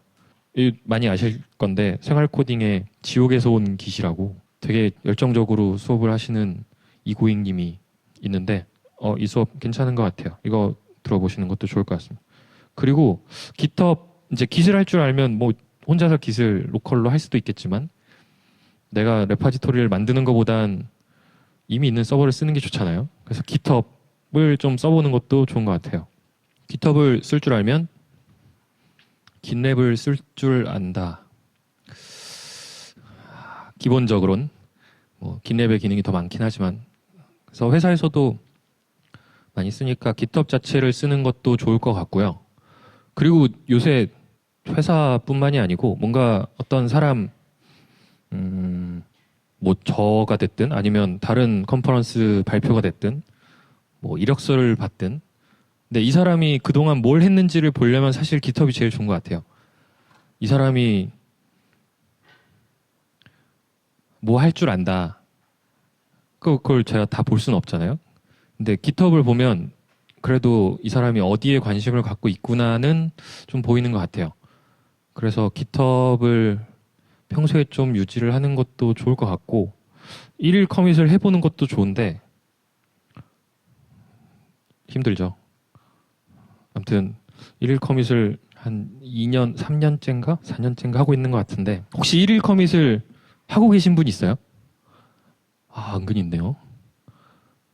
Speaker 1: 많이 아실 건데 생활 코딩의 지옥에서 온 Git이라고 되게 열정적으로 수업을 하시는 이고잉님이 있는데 이 수업 괜찮은 것 같아요. 이거 들어보시는 것도 좋을 것 같습니다. 그리고 GitHub 이제 Git을 할 줄 알면 뭐 혼자서 Git을 로컬로 할 수도 있겠지만 내가 레파지토리를 만드는 것보단 이미 있는 서버를 쓰는 게 좋잖아요. 그래서 GitHub을 좀 써보는 것도 좋은 것 같아요. GitHub을 쓸 줄 알면 GitLab을 쓸 줄 안다. 기본적으로는 뭐 GitLab의 기능이 더 많긴 하지만 그래서 회사에서도 많이 쓰니까 GitHub 자체를 쓰는 것도 좋을 것 같고요. 그리고 요새 회사뿐만이 아니고 뭔가 어떤 사람 뭐 저가 됐든 아니면 다른 컨퍼런스 발표가 됐든 뭐 이력서를 받든 근데 이 사람이 그동안 뭘 했는지를 보려면 사실 GitHub이 제일 좋은 것 같아요. 이 사람이 뭐 할 줄 안다. 그걸 제가 다 볼 수는 없잖아요. 근데 GitHub을 보면 그래도 이 사람이 어디에 관심을 갖고 있구나는 좀 보이는 것 같아요. 그래서 GitHub을 평소에 좀 유지를 하는 것도 좋을 것 같고 일일 커밋을 해보는 것도 좋은데 힘들죠. 아무튼 일일 커밋을 한 2년, 3년째인가? 4년째인가 하고 있는 것 같은데 혹시 일일 커밋을 하고 계신 분 있어요? 아, 은근히 있네요.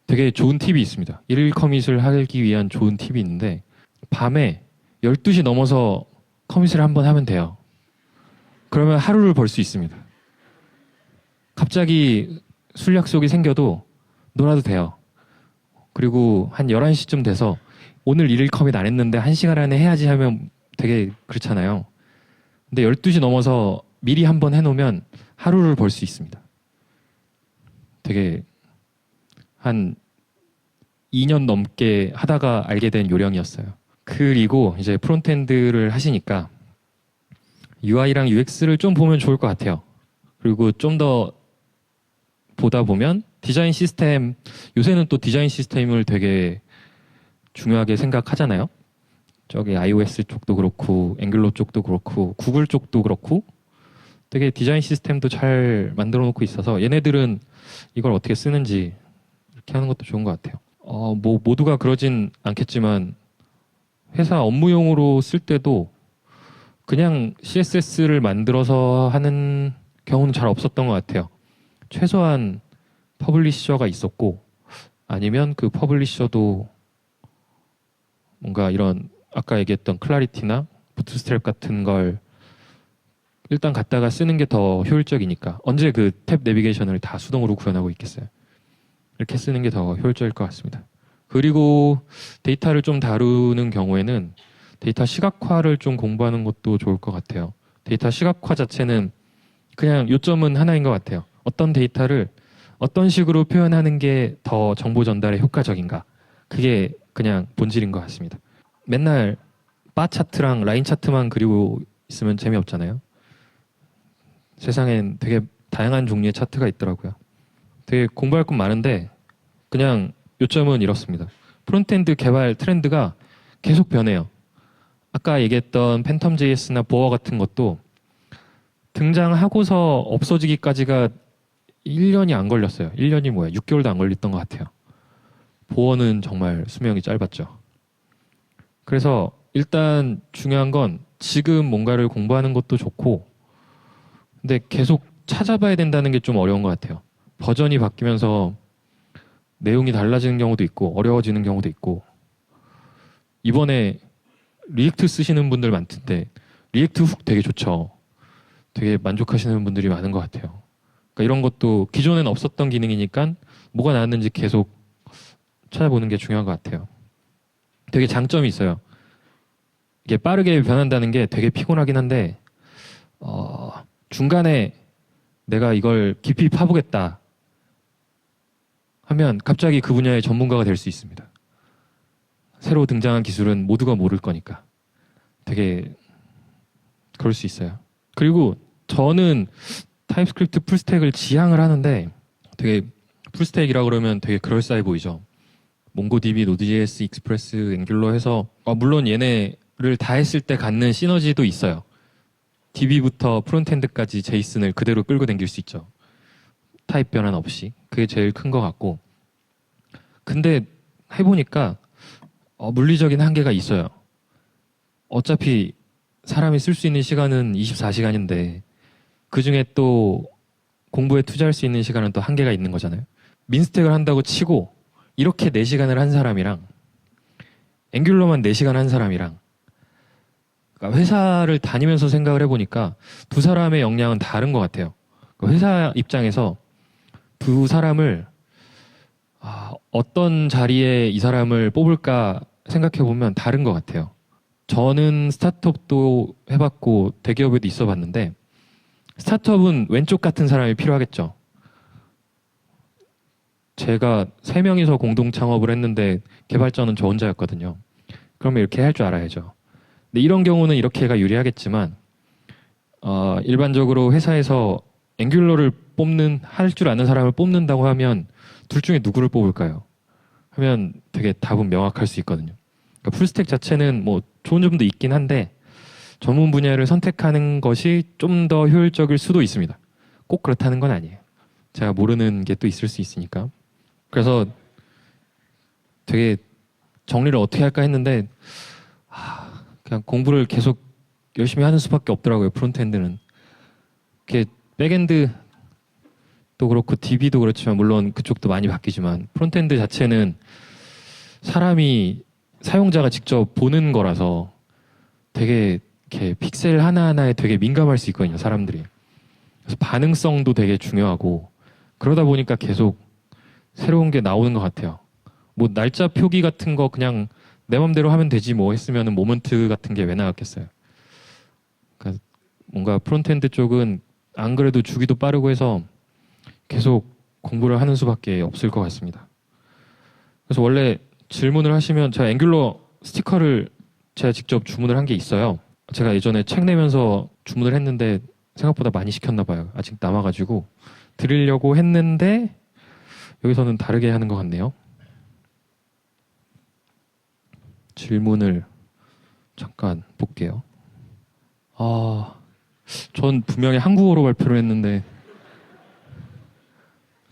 Speaker 1: 되게 좋은 팁이 있습니다. 일일 커밋을 하기 위한 좋은 팁이 있는데 밤에 12시 넘어서 커밋을 한번 하면 돼요. 그러면 하루를 벌 수 있습니다. 갑자기 술 약속이 생겨도 놀아도 돼요. 그리고 한 11시쯤 돼서 오늘 일일 커밋 안 했는데 1시간 안에 해야지 하면 되게 그렇잖아요. 근데 12시 넘어서 미리 한번 해놓으면 하루를 벌 수 있습니다. 되게 한 2년 넘게 하다가 알게 된 요령이었어요. 그리고 이제 프론트엔드를 하시니까 UI랑 UX를 좀 보면 좋을 것 같아요. 그리고 좀 더 보다 보면 디자인 시스템, 요새는 또 디자인 시스템을 되게 중요하게 생각하잖아요. 저기 iOS 쪽도 그렇고 앵글러 쪽도 그렇고 구글 쪽도 그렇고 되게 디자인 시스템도 잘 만들어 놓고 있어서 얘네들은 이걸 어떻게 쓰는지 이렇게 하는 것도 좋은 것 같아요. 뭐 모두가 그러진 않겠지만 회사 업무용으로 쓸 때도 그냥 CSS를 만들어서 하는 경우는 잘 없었던 것 같아요. 최소한 퍼블리셔가 있었고 아니면 그 퍼블리셔도 뭔가 이런 아까 얘기했던 클라리티나 부트스트랩 같은 걸 일단 갖다가 쓰는 게 더 효율적이니까 언제 그 탭 내비게이션을 다 수동으로 구현하고 있겠어요. 이렇게 쓰는 게 더 효율적일 것 같습니다. 그리고 데이터를 좀 다루는 경우에는 데이터 시각화를 좀 공부하는 것도 좋을 것 같아요. 데이터 시각화 자체는 그냥 요점은 하나인 것 같아요. 어떤 데이터를 어떤 식으로 표현하는 게 더 정보 전달에 효과적인가. 그게 그냥 본질인 것 같습니다. 맨날 바 차트랑 라인 차트만 그리고 있으면 재미없잖아요. 세상엔 되게 다양한 종류의 차트가 있더라고요. 되게 공부할 건 많은데 그냥 요점은 이렇습니다. 프론트엔드 개발 트렌드가 계속 변해요. 아까 얘기했던 팬텀 JS나 보어 같은 것도 등장하고서 없어지기까지가 1년이 안 걸렸어요. 1년이 뭐야? 6개월도 안 걸렸던 것 같아요. 보어는 정말 수명이 짧았죠. 그래서 일단 중요한 건 지금 뭔가를 공부하는 것도 좋고 근데 계속 찾아봐야 된다는 게 좀 어려운 것 같아요. 버전이 바뀌면서 내용이 달라지는 경우도 있고 어려워지는 경우도 있고 이번에 리액트 쓰시는 분들 많던데 리액트 훅 되게 좋죠. 되게 만족하시는 분들이 많은 것 같아요. 그러니까 이런 것도 기존엔 없었던 기능이니까 뭐가 나왔는지 계속 찾아보는 게 중요한 것 같아요. 되게 장점이 있어요. 이게 빠르게 변한다는 게 되게 피곤하긴 한데 중간에 내가 이걸 깊이 파보겠다 하면 갑자기 그 분야의 전문가가 될 수 있습니다. 새로 등장한 기술은 모두가 모를 거니까 되게 그럴 수 있어요. 그리고 저는 타입스크립트 풀스택을 지향을 하는데 되게 풀스택이라 그러면 되게 그럴싸해 보이죠. 몽고DB, 노드.js, 익스프레스, 앵귤러 해서 물론 얘네를 다 했을 때 갖는 시너지도 있어요. DB부터 프론트엔드까지 제이슨을 그대로 끌고 다닐 수 있죠. 타입 변환 없이. 그게 제일 큰 것 같고. 근데 해보니까 물리적인 한계가 있어요. 어차피 사람이 쓸 수 있는 시간은 24시간인데 그중에 또 공부에 투자할 수 있는 시간은 또 한계가 있는 거잖아요. 민스택을 한다고 치고 이렇게 4시간을 한 사람이랑 앵귤러만 4시간 한 사람이랑 그러니까 회사를 다니면서 생각을 해보니까 두 사람의 역량은 다른 것 같아요. 그 회사 입장에서 두 사람을 어떤 자리에 이 사람을 뽑을까 생각해 보면 다른 것 같아요. 저는 스타트업도 해봤고 대기업에도 있어봤는데 스타트업은 왼쪽 같은 사람이 필요하겠죠. 제가 세 명이서 공동 창업을 했는데 개발자는 저 혼자였거든요. 그러면 이렇게 할 줄 알아야죠. 근데 이런 경우는 이렇게가 유리하겠지만 일반적으로 회사에서 앵귤러를 할 줄 아는 사람을 뽑는다고 하면 둘 중에 누구를 뽑을까요? 하면 되게 답은 명확할 수 있거든요. 그러니까 풀스택 자체는 뭐 좋은 점도 있긴 한데 전문 분야를 선택하는 것이 좀 더 효율적일 수도 있습니다. 꼭 그렇다는 건 아니에요. 제가 모르는 게 또 있을 수 있으니까. 그래서 되게 정리를 어떻게 할까 했는데 그냥 공부를 계속 열심히 하는 수밖에 없더라고요. 프론트엔드는. 그게 백엔드도 그렇고 DB도 그렇지만 물론 그쪽도 많이 바뀌지만 프론트엔드 자체는 사람이 사용자가 직접 보는 거라서 되게 이렇게 픽셀 하나하나에 되게 민감할 수 있거든요. 사람들이. 그래서 반응성도 되게 중요하고 그러다 보니까 계속 새로운 게 나오는 것 같아요. 뭐 날짜 표기 같은 거 그냥 내 맘대로 하면 되지 뭐 했으면은 모먼트 같은 게 왜 나왔겠어요. 그러니까 뭔가 프론트엔드 쪽은 안 그래도 주기도 빠르고 해서 계속 공부를 하는 수밖에 없을 것 같습니다. 그래서 원래 질문을 하시면 제가 앵귤러 스티커를 제가 직접 주문을 한 게 있어요. 제가 예전에 책 내면서 주문을 했는데 생각보다 많이 시켰나 봐요. 아직 남아가지고 드리려고 했는데 여기서는 다르게 하는 것 같네요. 질문을 잠깐 볼게요. 전 분명히 한국어로 발표를 했는데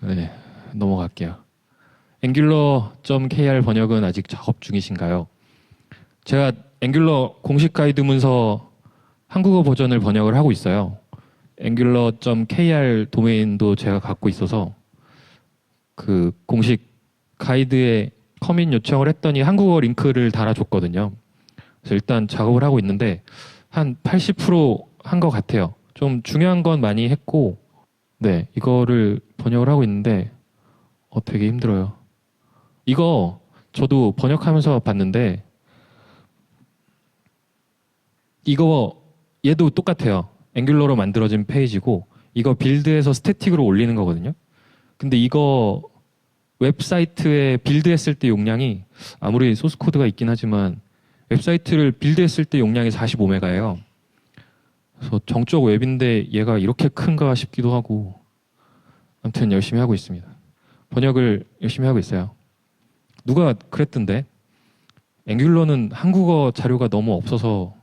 Speaker 1: 네, 넘어갈게요. angular.kr 번역은 아직 작업 중이신가요? 제가 앵귤러 공식 가이드 문서 한국어 버전을 번역을 하고 있어요. angular.kr 도메인도 제가 갖고 있어서 그 공식 가이드에 커밋 요청을 했더니 한국어 링크를 달아줬거든요. 그래서 일단 작업을 하고 있는데 한 80%한 것 같아요. 좀 중요한 건 많이 했고 네, 이거를 번역을 하고 있는데 되게 힘들어요. 이거 저도 번역하면서 봤는데 이거 얘도 똑같아요. 앵귤러로 만들어진 페이지고 이거 빌드해서 스태틱으로 올리는 거거든요. 근데 이거 웹사이트에 빌드했을 때 용량이 아무리 소스 코드가 있긴 하지만 웹사이트를 빌드했을 때 용량이 45메가예요. 그래서 정적 웹인데 얘가 이렇게 큰가 싶기도 하고 아무튼 열심히 하고 있습니다. 번역을 열심히 하고 있어요. 누가 그랬던데 앵귤러는 한국어 자료가 너무 없어서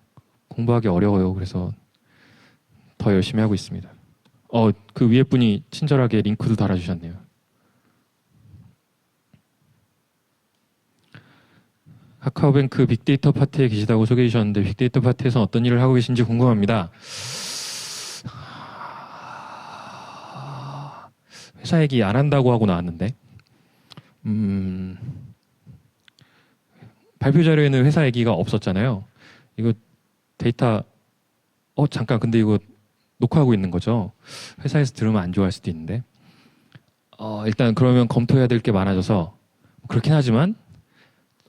Speaker 1: 공부하기 어려워요. 그래서 더 열심히 하고 있습니다. 그 위에 분이 친절하게 링크도 달아주셨네요. 카카오뱅크 빅데이터 파트에 계시다고 소개해 주셨는데 빅데이터 파트에서 어떤 일을 하고 계신지 궁금합니다. 회사 얘기 안 한다고 하고 나왔는데 발표 자료에는 회사 얘기가 없었잖아요. 이거 데이터 잠깐 근데 이거 녹화하고 있는 거죠. 회사에서 들으면 안 좋아할 수도 있는데 일단 그러면 검토해야 될 게 많아져서 그렇긴 하지만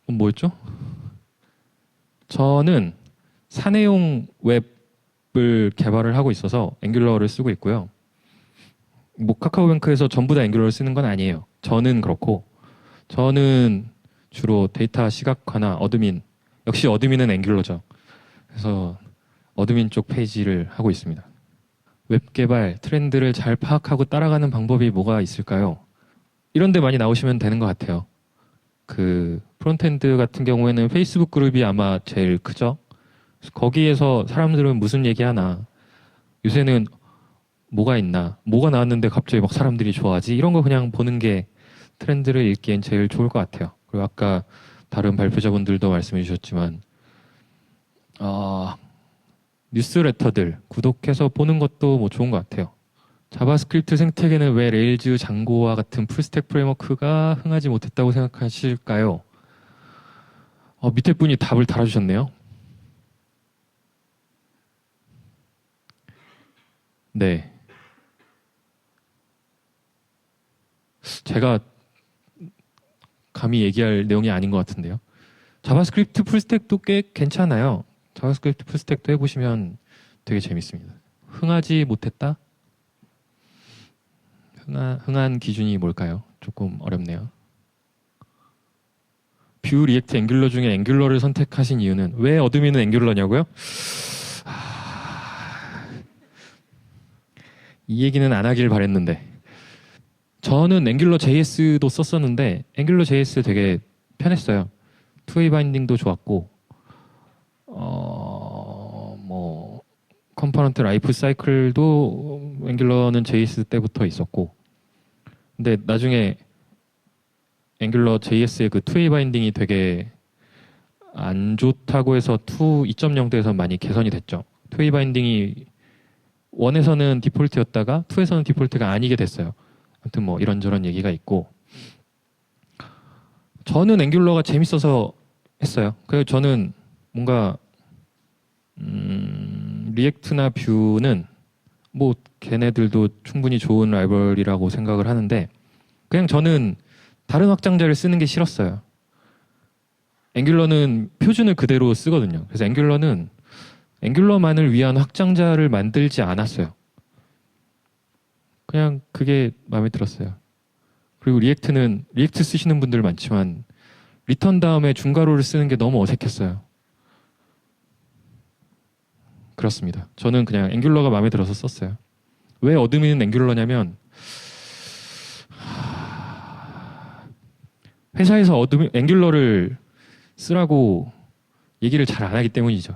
Speaker 1: 뭐였죠? 저는 사내용 웹을 개발을 하고 있어서 앵귤러를 쓰고 있고요. 뭐 카카오뱅크에서 전부 다 앵귤러를 쓰는 건 아니에요. 저는 그렇고 저는 주로 데이터 시각화나 어드민 역시 어드민은 앵귤러죠. 그래서 어드민 쪽 페이지를 하고 있습니다. 웹 개발 트렌드를 잘 파악하고 따라가는 방법이 뭐가 있을까요? 이런 데 많이 나오시면 되는 것 같아요. 그 프론트엔드 같은 경우에는 페이스북 그룹이 아마 제일 크죠. 거기에서 사람들은 무슨 얘기하나 요새는 뭐가 있나 뭐가 나왔는데 갑자기 막 사람들이 좋아하지 이런 거 그냥 보는 게 트렌드를 읽기엔 제일 좋을 것 같아요. 그리고 아까 다른 발표자분들도 말씀해 주셨지만 뉴스레터들 구독해서 보는 것도 뭐 좋은 것 같아요. 자바스크립트 생태계는 왜 레일즈, 장고와 같은 풀스택 프레임워크가 흥하지 못했다고 생각하실까요? 밑에 분이 답을 달아주셨네요. 네. 제가 감히 얘기할 내용이 아닌 것 같은데요. 자바스크립트 풀스택도 꽤 괜찮아요. 자바스크립트 풀스택도 해보시면 되게 재밌습니다. 흥하지 못했다? 흥한 기준이 뭘까요? 조금 어렵네요. 뷰, 리액트, 앵귤러 중에 앵귤러를 선택하신 이유는 왜 어드민은 앵귤러냐고요? 이 얘기는 안 하길 바랬는데 저는 앵귤러 JS도 썼었는데 앵귤러 JS 되게 편했어요. 투웨이 바인딩도 좋았고 뭐 컴포넌트 라이프 사이클도 앵귤러는 JS 때부터 있었고 근데 나중에 앵귤러 JS의 그 투웨이 바인딩이 되게 안 좋다고 해서 2.0대에서 많이 개선이 됐죠. 투웨이 바인딩이 1에서는 디폴트였다가 2에서는 디폴트가 아니게 됐어요. 아무튼 뭐 이런저런 얘기가 있고 저는 앵귤러가 재밌어서 했어요. 그래서 저는 뭔가 리액트나 뷰는 뭐 걔네들도 충분히 좋은 라이벌이라고 생각을 하는데 그냥 저는 다른 확장자를 쓰는 게 싫었어요. 앵귤러는 표준을 그대로 쓰거든요. 그래서 앵귤러는 앵귤러만을 위한 확장자를 만들지 않았어요. 그냥 그게 마음에 들었어요. 그리고 리액트는 리액트 쓰시는 분들 많지만 리턴 다음에 중괄호를 쓰는 게 너무 어색했어요. 그렇습니다. 저는 그냥 앵귤러가 마음에 들어서 썼어요. 왜 어드민은 앵귤러냐면 회사에서 앵귤러를 쓰라고 얘기를 잘 안 하기 때문이죠.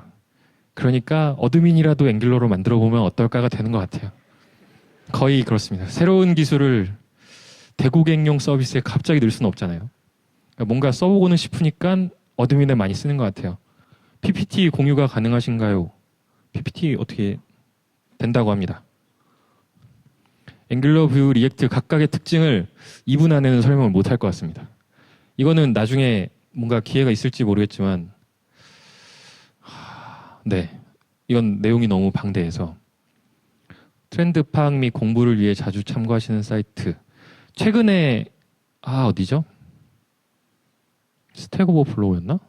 Speaker 1: 그러니까 어드민이라도 앵귤러로 만들어 보면 어떨까가 되는 것 같아요. 거의 그렇습니다. 새로운 기술을 대고객용 서비스에 갑자기 넣을 수는 없잖아요. 그러니까 뭔가 써보고는 싶으니까 어드민에 많이 쓰는 것 같아요. PPT 공유가 가능하신가요? PPT 어떻게 된다고 합니다. 앵귤러, 뷰, 리액트 각각의 특징을 2분 안에는 설명을 못 할 것 같습니다. 이거는 나중에 뭔가 기회가 있을지 모르겠지만 네, 이건 내용이 너무 방대해서 트렌드 파악 및 공부를 위해 자주 참고하시는 사이트 최근에 어디죠? 스택 오버플로우였나?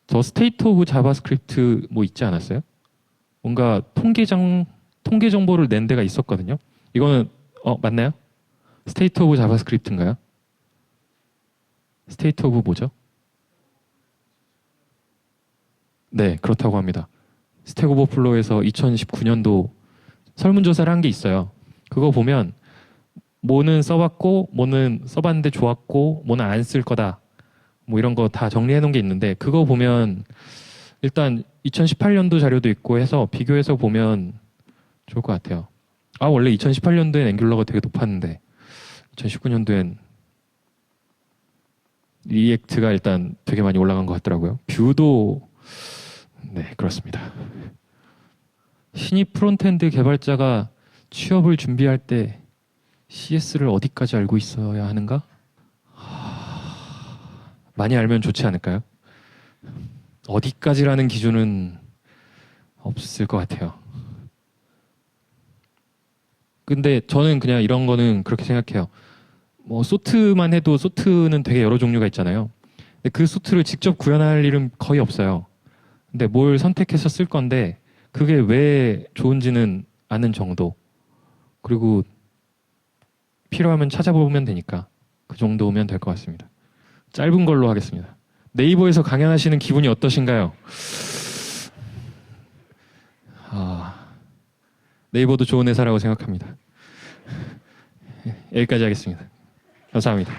Speaker 1: 저 스테이트 오브 자바스크립트 뭐 있지 않았어요? 뭔가 통계 정보를 낸 데가 있었거든요. 이거는 맞나요? 스테이트 오브 자바스크립트인가요? 스테이트 오브 뭐죠? 네, 그렇다고 합니다. 스택 오버플로우에서 2019년도 설문조사를 한 게 있어요. 그거 보면 뭐는 써봤고 뭐는 써봤는데 좋았고 뭐는 안 쓸 거다. 뭐 이런 거 다 정리해 놓은 게 있는데 그거 보면 일단 2018년도 자료도 있고 해서 비교해서 보면 좋을 것 같아요. 원래 2018년도엔 앵귤러가 되게 높았는데 2019년도엔 리액트가 일단 되게 많이 올라간 것 같더라고요. 뷰도 네, 그렇습니다. 신입 프론트엔드 개발자가 취업을 준비할 때 CS를 어디까지 알고 있어야 하는가? 많이 알면 좋지 않을까요? 어디까지라는 기준은 없을 것 같아요. 근데 저는 그냥 이런 거는 그렇게 생각해요. 뭐 소트만 해도 소트는 되게 여러 종류가 있잖아요. 근데 그 소트를 직접 구현할 일은 거의 없어요. 근데 뭘 선택해서 쓸 건데 그게 왜 좋은지는 아는 정도. 그리고 필요하면 찾아보면 되니까 그 정도면 될 것 같습니다. 짧은 걸로 하겠습니다. 네이버에서 강연하시는 기분이 어떠신가요? 네이버도 좋은 회사라고 생각합니다. 여기까지 하겠습니다. 감사합니다.